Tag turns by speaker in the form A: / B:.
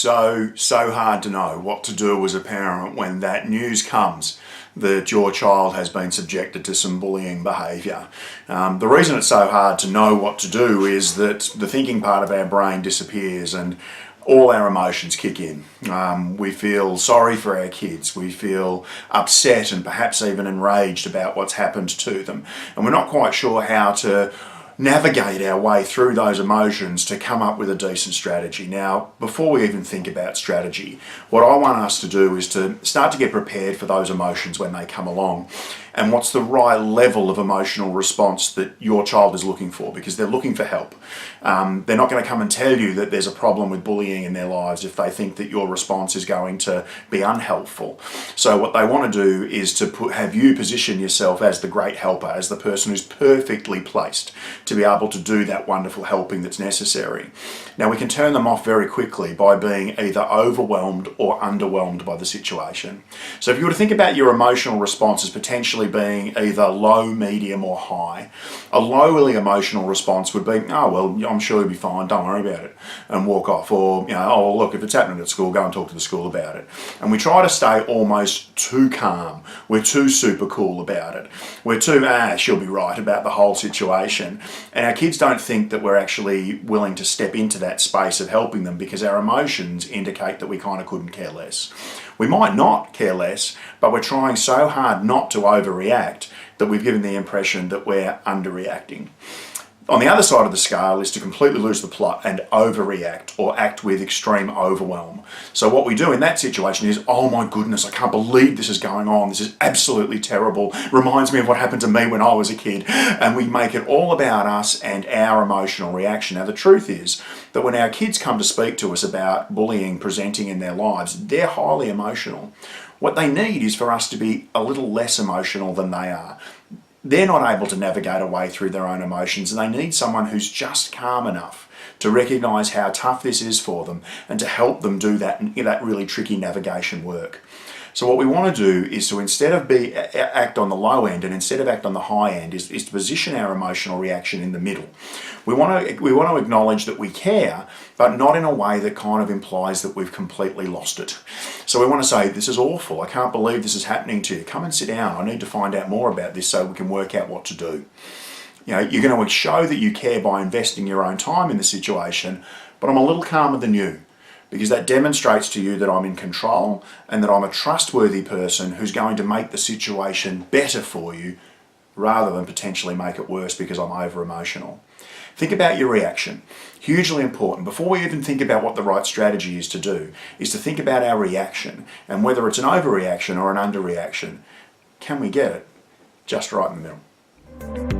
A: so hard to know what to do as a parent when that news comes that your child has been subjected to some bullying behaviour. The reason it's so hard to know what to do is that the thinking part of our brain disappears and all our emotions kick in. We feel sorry for our kids, we feel upset and perhaps even enraged about what's happened to them, and we're not quite sure how to navigate our way through those emotions to come up with a decent strategy. Now, before we even think about strategy, what I want us to do is to start to get prepared for those emotions when they come along, and what's the right level of emotional response that your child is looking for, because they're looking for help. They're not going to come and tell you that there's a problem with bullying in their lives if they think that your response is going to be unhelpful. So what they want to do is to have you position yourself as the great helper, as the person who's perfectly placed to be able to do that wonderful helping that's necessary. Now, we can turn them off very quickly by being either overwhelmed or underwhelmed by the situation. So if you were to think about your emotional response as potentially being either low, medium or high, a lowly emotional response would be, oh well, I'm sure you'll be fine, don't worry about it, and walk off. Or, oh look, if it's happening at school, go and talk to the school about it. And we try to stay almost too calm. We're too super cool about it. We're too, she'll be right about the whole situation. And our kids don't think that we're actually willing to step into that space of helping them, because our emotions indicate that we kind of couldn't care less. We might not care less, but we're trying so hard not to overreact that we've given the impression that we're underreacting. On the other side of the scale is to completely lose the plot and overreact, or act with extreme overwhelm. So what we do in that situation is, oh my goodness, I can't believe this is going on. This is absolutely terrible. Reminds me of what happened to me when I was a kid. And we make it all about us and our emotional reaction. Now, the truth is that when our kids come to speak to us about bullying presenting in their lives, they're highly emotional. What they need is for us to be a little less emotional than they are. They're not able to navigate a way through their own emotions, and they need someone who's just calm enough to recognise how tough this is for them and to help them do that really tricky navigation work. So what we want to do is to, instead of act on the low end and instead of act on the high end, is to position our emotional reaction in the middle. We want to acknowledge that we care, but not in a way that kind of implies that we've completely lost it. So we want to say, this is awful, I can't believe this is happening to you, come and sit down, I need to find out more about this so we can work out what to do. You're going to show that you care by investing your own time in the situation, but I'm a little calmer than you, because that demonstrates to you that I'm in control and that I'm a trustworthy person who's going to make the situation better for you rather than potentially make it worse because I'm over-emotional. Think about your reaction. Hugely important. Before we even think about what the right strategy is to do, is to think about our reaction and whether it's an overreaction or an underreaction. Can we get it just right in the middle?